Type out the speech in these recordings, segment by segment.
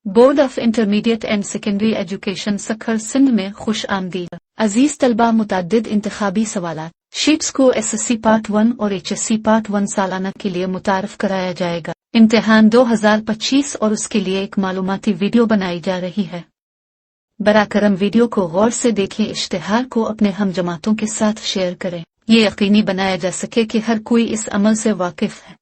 Board of intermediate and secondary education Sukkur Sindh में खुश आमदीद। अजीज तलबा, मुताद्दिद इंतखाबी सवालात शीट्स को SSC पार्ट 1 और HSC पार्ट 1 सालाना के लिए मुतारफ कराया जाएगा। इम्तिहान 2025 और उसके लिए एक मालूमाती वीडियो बनाई जा रही है। बराकरम वीडियो को गौर से देखें, इश्तिहार को अपने हम जमातों के साथ शेयर करें। ये यकीनी बनाया जा सके कि हर कोई इस अमल से वाकिफ है।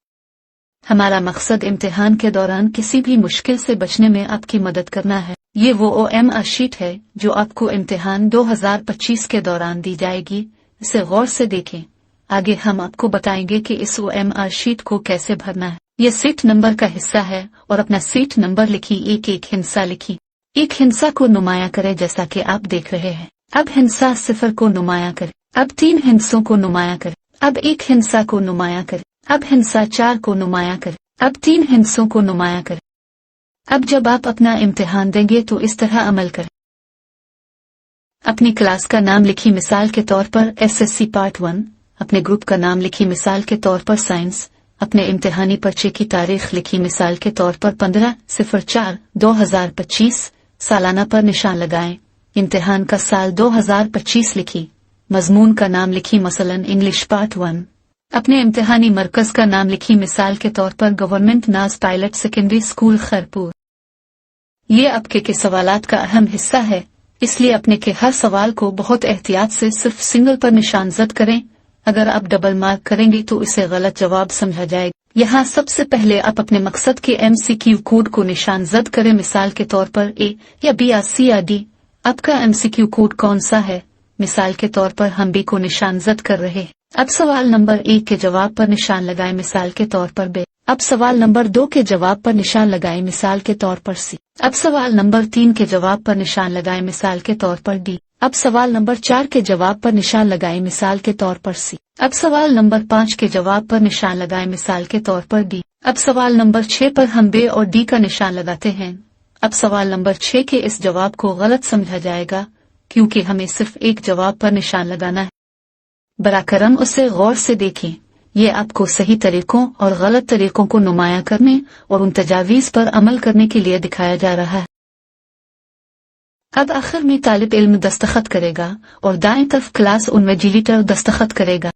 हमारा मकसद इम्तिहान के दौरान किसी भी मुश्किल से बचने में आपकी मदद करना है। ये वो OMR शीट है जो आपको इम्तिहान 2025 के दौरान दी जाएगी। इसे गौर से देखें। आगे हम आपको बताएंगे कि इस OMR शीट को कैसे भरना है। ये सीट नंबर का हिस्सा है और अपना सीट नंबर लिखी, एक हिस्सा लिखी। एक हिस्सा को नुमाया करे जैसा कि आप देख रहे हैं। अब हिस्सा 0 को नुमाया करे। अब 3 हिस्सों को नुमाया करे। अब एक हिस्सा को नुमाया करे। अब हिस्सा 4 को नुमाया करे। अब 3 हिस्सों को नुमाया करे। अब जब आप अपना इम्तिहान देंगे तो इस तरह अमल करें। अपनी क्लास का नाम लिखी, मिसाल के तौर पर SSC पार्ट 1। अपने ग्रुप का नाम लिखी, मिसाल के तौर पर साइंस। अपने इम्तिहानी पर्चे की तारीख लिखी, मिसाल के तौर पर 15/04/2025। सालाना पर निशान लगाएं। इम्तिहान का साल 2025 लिखी। मजमून का नाम लिखी, मसलन इंग्लिश पार्ट 1। अपने इम्तिहानी मरकज का नाम लिखी, मिसाल के तौर पर गवर्नमेंट नाज पायलट सेकेंडरी स्कूल खैरपुर। ये आपके के सवालात का अहम हिस्सा है, इसलिए अपने के हर सवाल को बहुत एहतियात से सिर्फ सिंगल पर निशानजद करें। अगर आप डबल मार्क करेंगे तो इसे गलत जवाब समझा जाएगा। यहाँ सबसे पहले आप अपने मकसद के MCQ कोड को निशानजद करें, मिसाल के तौर पर A या B या C या D। आपका MCQ कोड कौन सा है? मिसाल के तौर पर हम B को निशानजद कर रहे हैं। अब सवाल नंबर 1 के जवाब पर निशान लगाएं, मिसाल के तौर पर B। अब सवाल नंबर 2 के जवाब पर निशान लगाएं, मिसाल के तौर पर C। अब सवाल नंबर 3 के जवाब पर निशान लगाएं, मिसाल के तौर पर D। अब सवाल नंबर 4 के जवाब पर निशान लगाएं, मिसाल के तौर पर C। अब सवाल नंबर 5 के जवाब पर निशान लगाएं, मिसाल के तौर पर D। अब सवाल नंबर 6 पर हम B और D का निशान लगाते हैं। अब सवाल नंबर 6 के इस जवाब को गलत समझा जाएगा क्योंकि हमें सिर्फ एक जवाब पर निशान लगाना है। बराकरम उसे गौर से देखें। ये आपको सही तरीकों और गलत तरीकों को नुमाया करने और उन तजावीज़ पर अमल करने के लिए दिखाया जा रहा है। अब आखिर में तालिब इल्म दस्तखत करेगा और दाएं तरफ क्लास इन्विजिलेटर दस्तखत करेगा।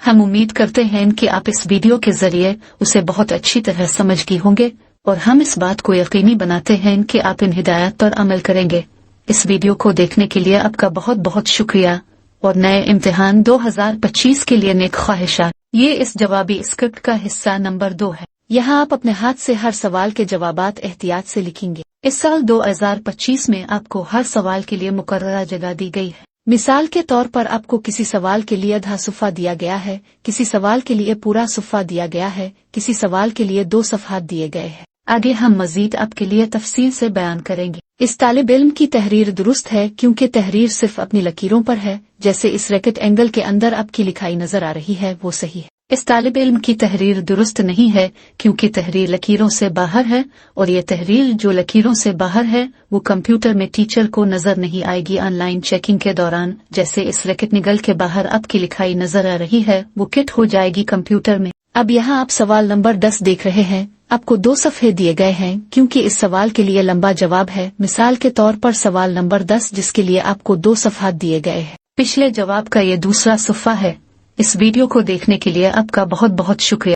हम उम्मीद करते हैं कि आप इस वीडियो के जरिए उसे बहुत अच्छी तरह समझ गए होंगे और हम इस बात को यकीनी बनाते हैं कि आप इन हिदायत पर अमल करेंगे। इस वीडियो को देखने के लिए आपका बहुत बहुत शुक्रिया और नए इम्तिहान 2025 के लिए नेक ख्वाहिशात। ये इस जवाबी स्क्रिप्ट का हिस्सा नंबर 2 है। यहाँ आप अपने हाथ से हर सवाल के जवाबात एहतियात से लिखेंगे। इस साल 2025 में आपको हर सवाल के लिए मुकर्ररा जगह दी गई है। मिसाल के तौर पर आपको किसी सवाल के लिए आधा सुफ़ा दिया गया है, किसी सवाल के लिए पूरा सुफ़ा दिया गया है, किसी सवाल के लिए 2 सफ़हात दिए गए हैं। आगे हम मजीद आपके लिए तफसील से बयान करेंगे। इस तालिब इल्म की तहरीर दुरुस्त है क्योंकि तहरीर सिर्फ अपनी लकीरों पर है। जैसे इस रैकेट एंगल के अंदर आपकी लिखाई नजर आ रही है वो सही है। इस तालिब इल्म की तहरीर दुरुस्त नहीं है क्योंकि तहरीर लकीरों से बाहर है और ये तहरीर जो लकीरों से बाहर है वो कंप्यूटर में टीचर को नजर नहीं आएगी ऑनलाइन चेकिंग के दौरान। जैसे इस रैकेट निगल के बाहर आपकी लिखाई नजर आ रही है वो किट हो जाएगी कंप्यूटर में। अब यहाँ आप सवाल नंबर 10 देख रहे हैं। आपको 2 सफ़हे दिए गए हैं क्योंकि इस सवाल के लिए लंबा जवाब है। मिसाल के तौर पर सवाल नंबर 10 जिसके लिए आपको 2 सफ़हात दिए गए हैं। पिछले जवाब का ये दूसरा सुफ़ा है। इस वीडियो को देखने के लिए आपका बहुत बहुत शुक्रिया।